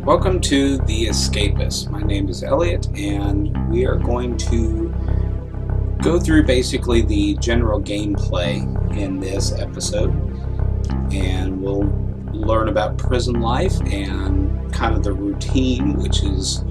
Welcome to The Escapists. My name is Elliot, and we are going to go through basically the general gameplay in this episode, and we'll learn about prison life and kind of the routine, which is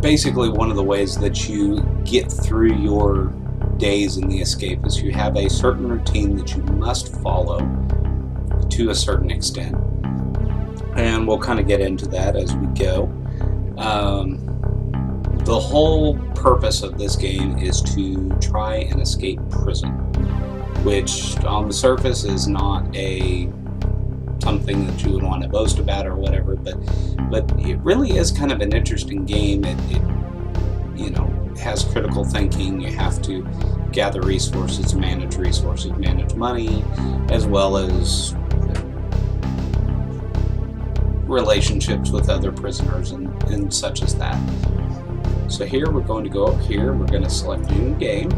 basically one of the ways that you get through your days in The Escapists. You have a certain routine that you must follow to a certain extent. And we'll kind of get into that as we go. The whole purpose of this game is to try and escape prison, which on the surface is not something that you would want to boast about or whatever, but it really is kind of an interesting game. It has critical thinking. You have to gather resources, manage money, as well as relationships with other prisoners and such as that. So here we're going to go up here, we're going to select new game,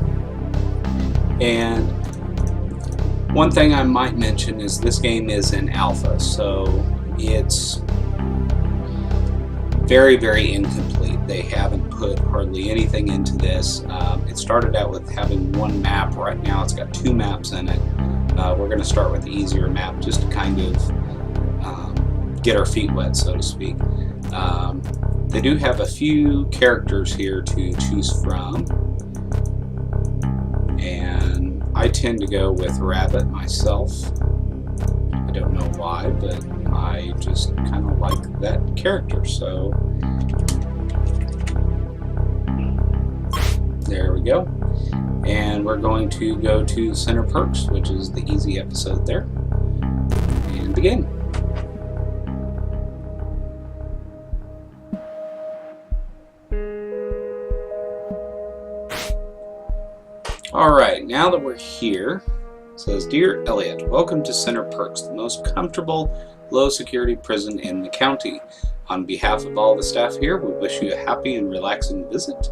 and one thing I might mention is this game is in alpha, so it's very, very incomplete. They haven't put hardly anything into this. It started out with having one map. Right now it's got two maps in it. We're going to start with the easier map just to kind of get our feet wet, so to speak. They do have a few characters here to choose from, and I tend to go with Rabbit myself. I don't know why, but I just kind of like that character, so there we go. And we're going to go to Center Perks, which is the easy episode there, and begin. Alright, now that we're here, it says, Dear Elliot, welcome to Center Perks, the most comfortable, low-security prison in the county. On behalf of all the staff here, we wish you a happy and relaxing visit.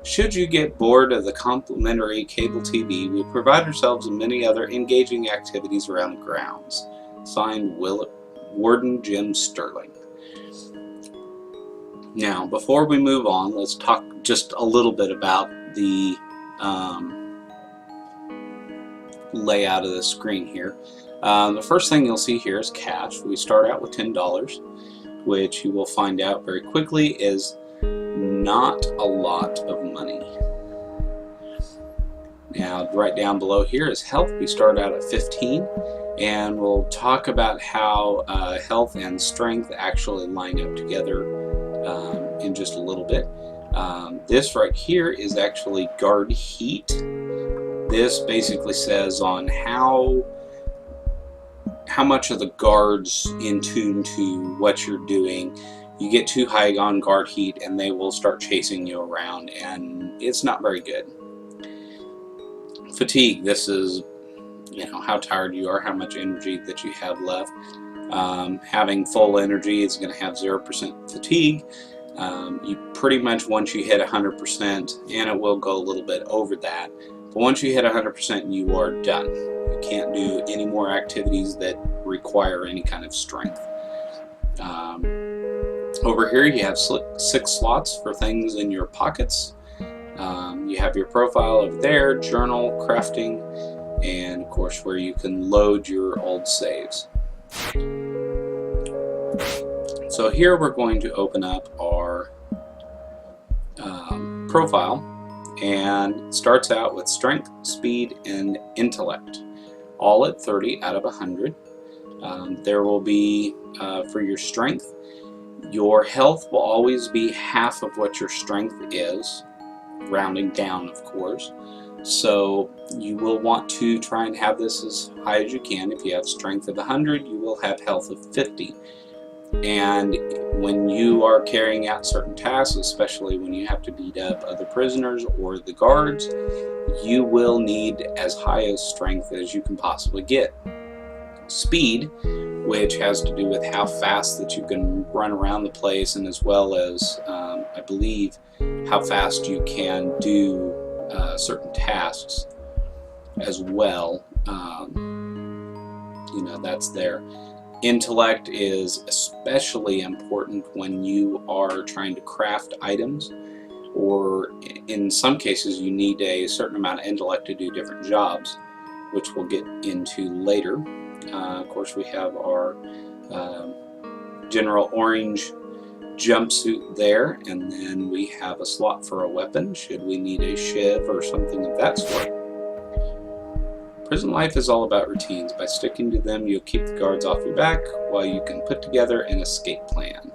Should you get bored of the complimentary cable TV, we provide ourselves with many other engaging activities around the grounds. Signed, Warden Jim Sterling. Now, before we move on, let's talk just a little bit about the layout of the screen here. The first thing you'll see here is cash. We start out with $10, which you will find out very quickly is not a lot of money. Now, right down below here is health. We start out at 15, and we'll talk about how health and strength actually line up together in just a little bit. This right here is actually guard heat. This basically says on how much of the guards in tune to what you're doing. You get too high on guard heat and they will start chasing you around, and it's not very good. Fatigue, this is how tired you are, how much energy that you have left. Having full energy is going to have 0% fatigue. You pretty much, once you hit 100%, and it will go a little bit over that, but once you hit 100%, you are done. You can't do any more activities that require any kind of strength. Over here you have 6 slots for things in your pockets. You have your profile over there, journal, crafting, and of course where you can load your old saves. So here we're going to open up our profile, and it starts out with strength, speed, and intellect, all at 30 out of 100. There will be, for your strength, your health will always be half of what your strength is, rounding down of course. So you will want to try and have this as high as you can. If you have strength of 100, you will have health of 50. And when you are carrying out certain tasks, especially when you have to beat up other prisoners or the guards, you will need as high a strength as you can possibly get. Speed, which has to do with how fast that you can run around the place, and as well as, I believe, how fast you can do certain tasks as well. That's there. Intellect is especially important when you are trying to craft items, or in some cases you need a certain amount of intellect to do different jobs, which we'll get into later. Of course, we have our general orange jumpsuit there, and then we have a slot for a weapon should we need a shiv or something of that sort. Prison life is all about routines. By sticking to them, you'll keep the guards off your back while you can put together an escape plan.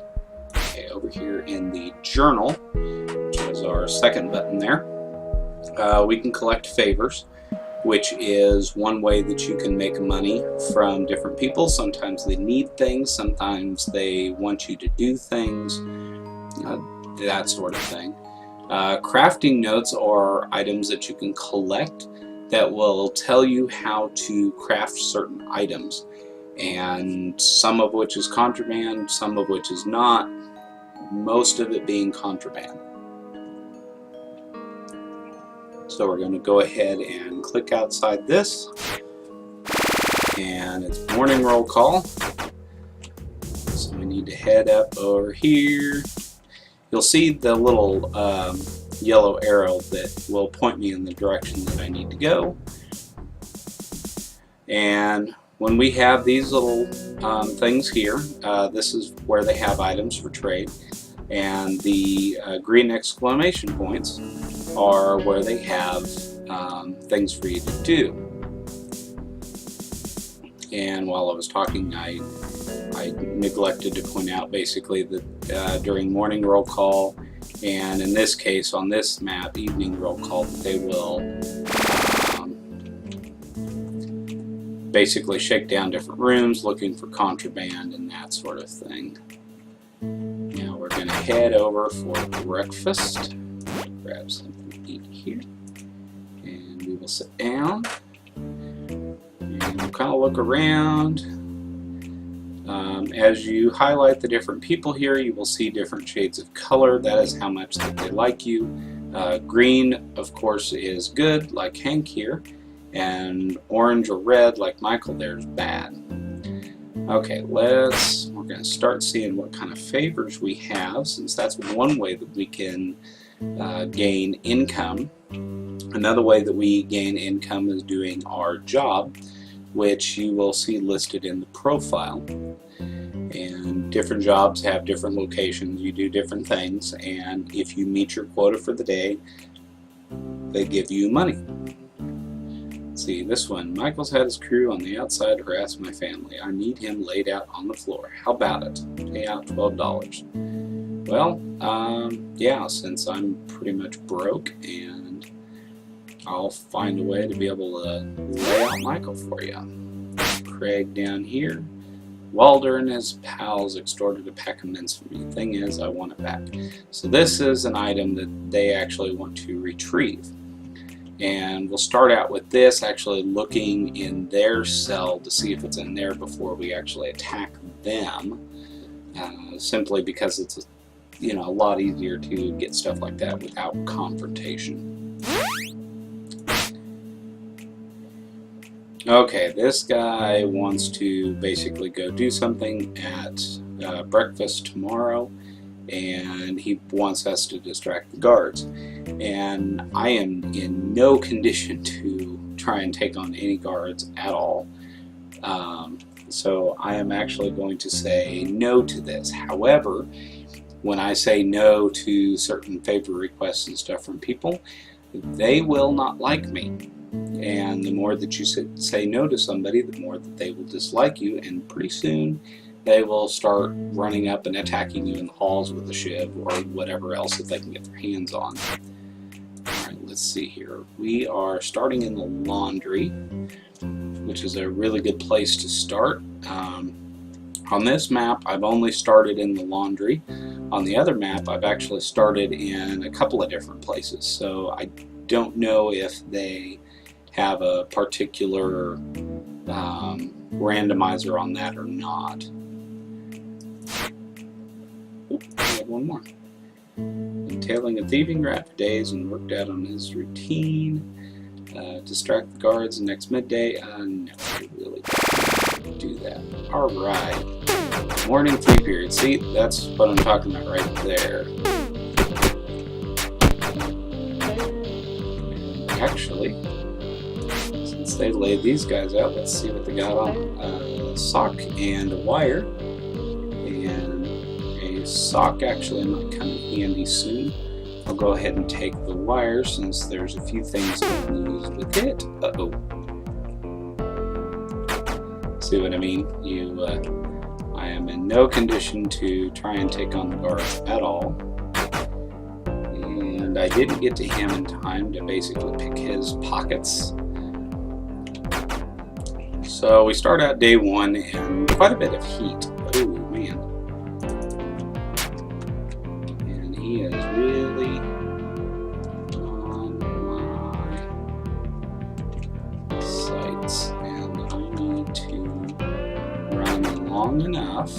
Okay, over here in the journal, which is our second button there, we can collect favors, which is one way that you can make money from different people. Sometimes they need things, sometimes they want you to do things, that sort of thing. Crafting notes are items that you can collect that will tell you how to craft certain items, and some of which is contraband, some of which is not, most of it being contraband. So we're going to go ahead and click outside this, and it's morning roll call. So we need to head up over here. You'll see the little yellow arrow that will point me in the direction that I need to go. And when we have these little things here, this is where they have items for trade, and the green exclamation points are where they have things for you to do. And while I was talking, I neglected to point out basically that during morning roll call, and in this case on this map, evening roll call, they will basically shake down different rooms looking for contraband and that sort of thing. Now we're going to head over for breakfast. Grab something to eat here, and we will sit down and we'll kind of look around. As you highlight the different people here, you will see different shades of color. That is how much that they like you. Green, of course, is good, like Hank here, and orange or red, like Michael there, is bad. Okay, we're going to start seeing what kind of favors we have, since that's one way that we can gain income. Another way that we gain income is doing our job, which you will see listed in the profile. And different jobs have different locations, you do different things, and if you meet your quota for the day, they give you money. Let's see, this one, Michael's had his crew on the outside harass my family. I need him laid out on the floor. How about it? Pay out $12. Well, yeah, since I'm pretty much broke, and I'll find a way to be able to lay out Michael for you. Craig down here. Walder and his pals extorted a pack of mints from me. Thing is, I want it back. So this is an item that they actually want to retrieve. And we'll start out with this, actually looking in their cell to see if it's in there before we actually attack them. Simply because it's a lot easier to get stuff like that without confrontation. Okay, this guy wants to basically go do something at breakfast tomorrow, and he wants us to distract the guards. And I am in no condition to try and take on any guards at all. So I am actually going to say no to this. However, when I say no to certain favor requests and stuff from people, they will not like me. And the more that you say no to somebody, the more that they will dislike you, and pretty soon they will start running up and attacking you in the halls with a shiv or whatever else that they can get their hands on. Alright, let's see here. We are starting in the laundry, which is a really good place to start. On this map, I've only started in the laundry. On the other map, I've actually started in a couple of different places, so I don't know if they have a particular randomizer on that or not. Oop, we have one more. Entailing a thieving rat for days and worked out on his routine. Distract the guards next midday. No, I really don't do that. Alright. Morning 3 period. See, that's what I'm talking about right there. Actually, since they laid these guys out, let's see what they got on. A sock and a wire. And a sock actually might come in handy soon. I'll go ahead and take the wire since there's a few things I can use with it. Uh-oh. See what I mean? I am in no condition to try and take on the guards at all. And I didn't get to him in time to basically pick his pockets. So we start out day 1 and quite a bit of heat. Oh man. And he is really on my sights. And I need to run long enough.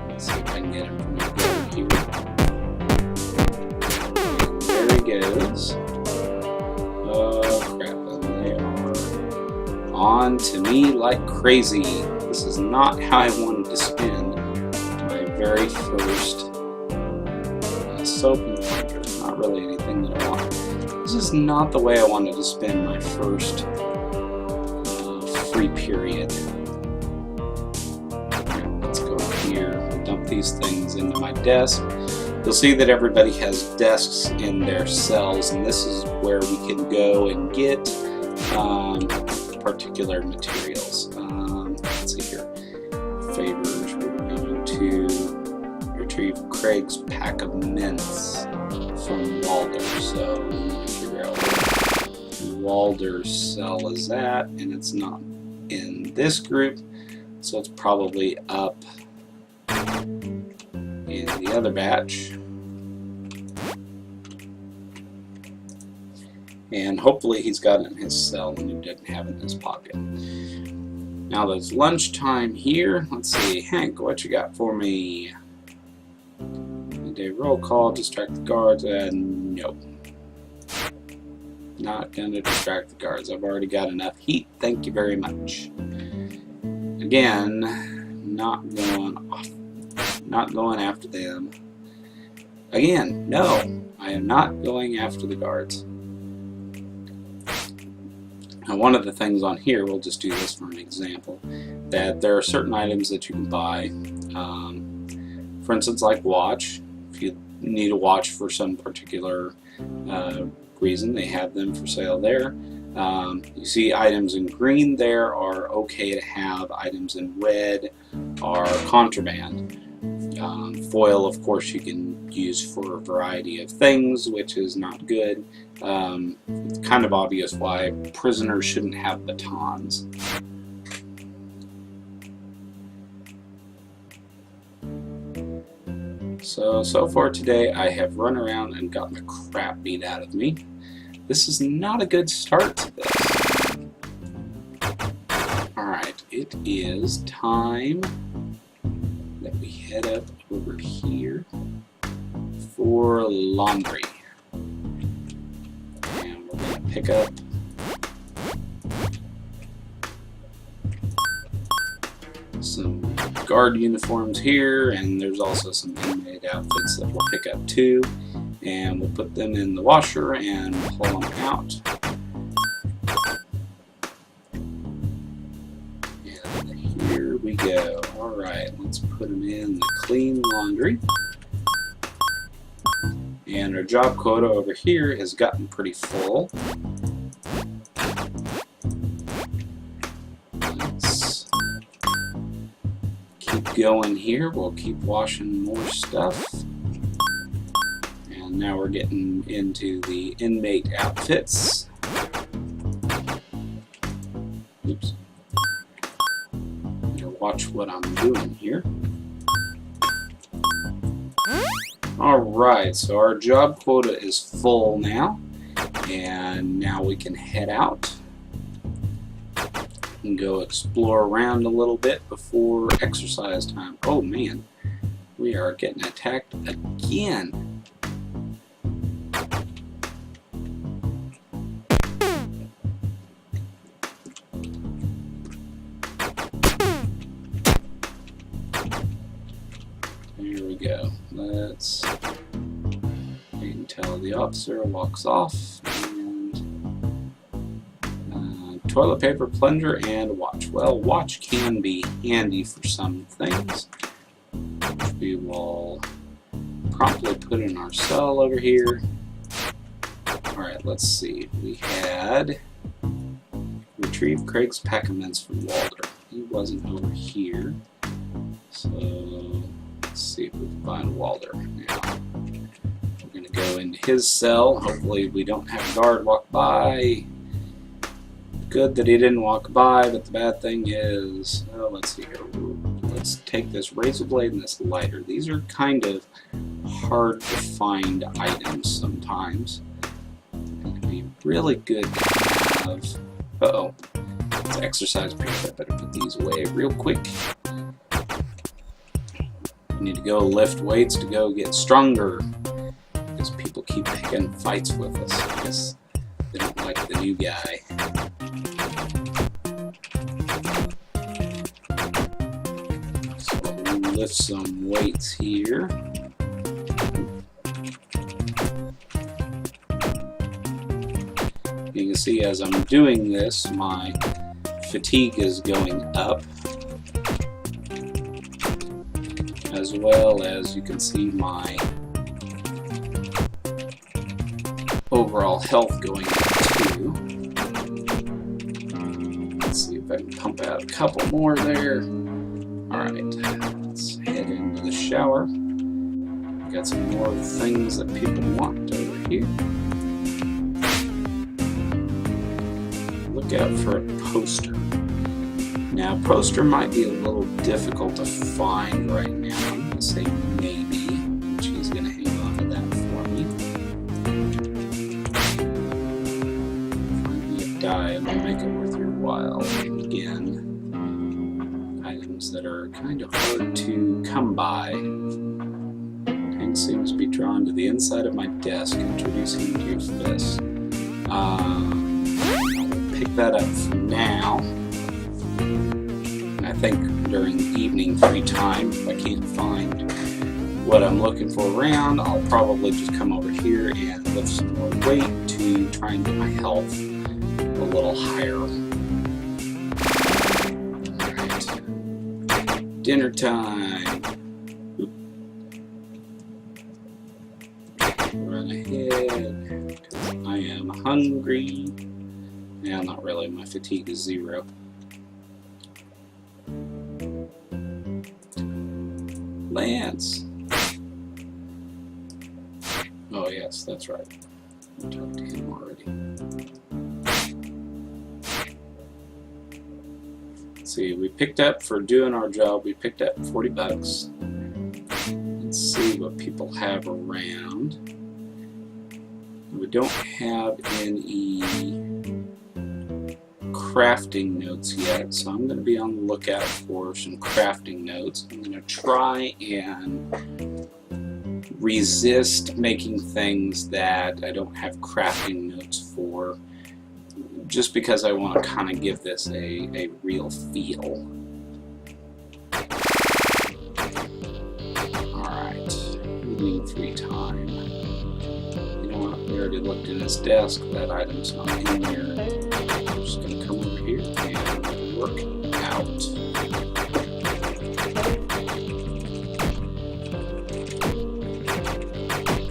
Let's see if I can get him from the board here. And there he goes. Oh crap, and they are on to me like crazy. This is not how I wanted to spend my very first soap and water. Not really anything that I want. This is not the way I wanted to spend my first free period. Let's go here, dump these things into my desk. You'll see that everybody has desks in their cells, and this is where we can go and get particular materials. Let's see here. Favors, we're going to retrieve Craig's pack of mints from Walder. So we need to figure out where Walder's cell is at, and it's not in this group, so it's probably up in the other batch. And hopefully he's got it in his cell and he didn't have it in his pocket. Now there's lunchtime here. Let's see, Hank, what you got for me? Midday roll call, distract the guards, and nope. Not going to distract the guards. I've already got enough heat, thank you very much. Again, not going after them. Again, no, I am not going after the guards. Now one of the things on here, we'll just do this for an example, that there are certain items that you can buy. For instance, like watch. If you need a watch for some particular reason, they have them for sale there. You see items in green there are okay to have. Items in red are contraband. Foil, of course, you can use for a variety of things, which is not good. It's kind of obvious why prisoners shouldn't have batons. So far today I have run around and gotten the crap beat out of me. This is not a good start to this. Alright, it is time that we head up over here for laundry. And we're going to pick up some guard uniforms here, and there's also some inmate outfits that we'll pick up too. And we'll put them in the washer and pull them out. And here we go. Alright, let's put them in the clean laundry. And our job quota over here has gotten pretty full. Let's keep going here. We'll keep washing more stuff. And now we're getting into the inmate outfits. Oops. Better watch what I'm doing here. Alright, so our job quota is full now. And now we can head out and go explore around a little bit before exercise time. Oh man, we are getting attacked again. go. Let's wait until the officer walks off. And toilet paper, plunger, and watch. Well, watch can be handy for some things. We will promptly put in our cell over here. Alright, let's see. We had retrieve Craig's Packaments from Walter. He wasn't over here. So let's see if we can find Walter now. We're going to go into his cell. Hopefully we don't have a guard walk by. Good that he didn't walk by, but the bad thing is, let's see here. Let's take this razor blade and this lighter. These are kind of hard to find items sometimes. It'd be really good to have. Uh-oh. It's exercise period. I better put these away real quick. We need to go lift weights to go get stronger. Because people keep picking fights with us. I guess they don't like the new guy. So we'll lift some weights here. You can see as I'm doing this, my fatigue is going up, as well as you can see my overall health going up too. Let's see if I can pump out a couple more there. Alright, let's head into the shower. Got some more things that people want over here. Look out for a poster. Now, poster might be a little difficult to find right now. I'm going to say maybe. She's going to hang on to that for me. Find me a die and I'll make it worth your while. Again, items that are kind of hard to come by. Hand seems to be drawn to the inside of my desk, introducing to your fist. Pick that up for now. And I think during evening free time, if I can't find what I'm looking for around, I'll probably just come over here and lift some more weight to try and get my health a little higher. Alright. Dinner time. Run ahead. I am hungry. Yeah, not really. My fatigue is 0. Lance! Oh yes, that's right. I talked to him already. Let's see, we picked up, for doing our job, we picked up 40 bucks. Let's see what people have around. We don't have any crafting notes yet, so I'm going to be on the lookout for some crafting notes. I'm going to try and resist making things that I don't have crafting notes for, just because I want to kind of give this a real feel. Alright, evening free time. You know what, we already looked in his desk, that item's not in there. I'm just going to come over here and work out.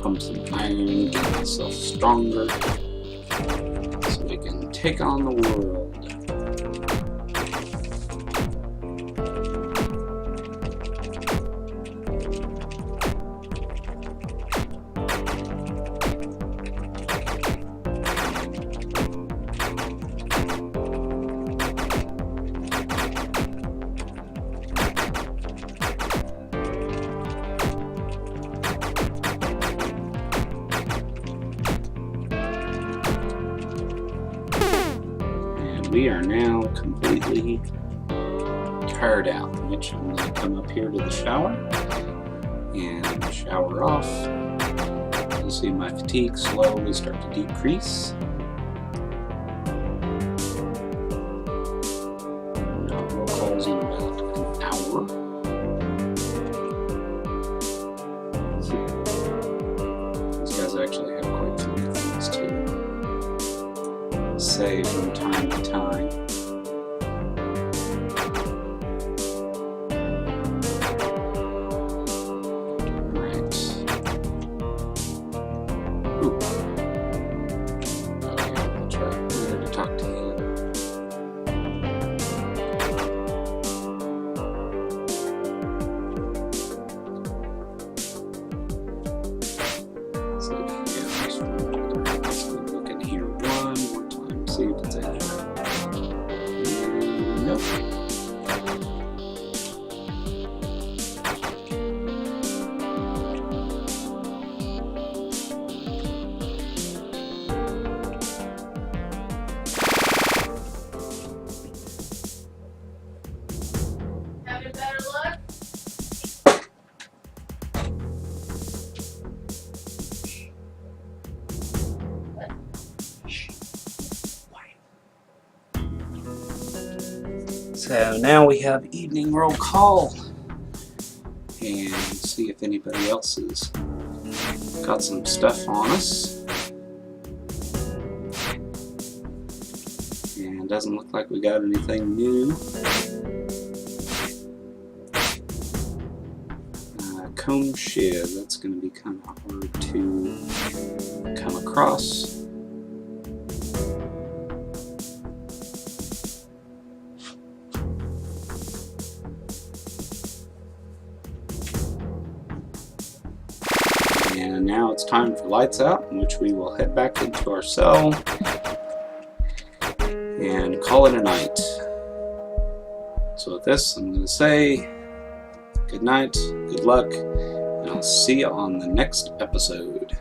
Pump some iron, get myself stronger, so we can take on the world. We are now completely tired out, which I'm going to come up here to the shower and shower off. You'll see my fatigue slowly start to decrease. Roll calls in about an hour. from time to time. Right. Ooh. Oh yeah, that's right. We had to talk to him. See if it's in there. Nope. Having better luck? So now we have evening roll call and see if anybody else has got some stuff on us. And doesn't look like we got anything new. Cone shed, that's going to be kind of hard to come across. And now it's time for lights out, in which we will head back into our cell and call it a night. So with this, I'm going to say good night, good luck, and I'll see you on the next episode.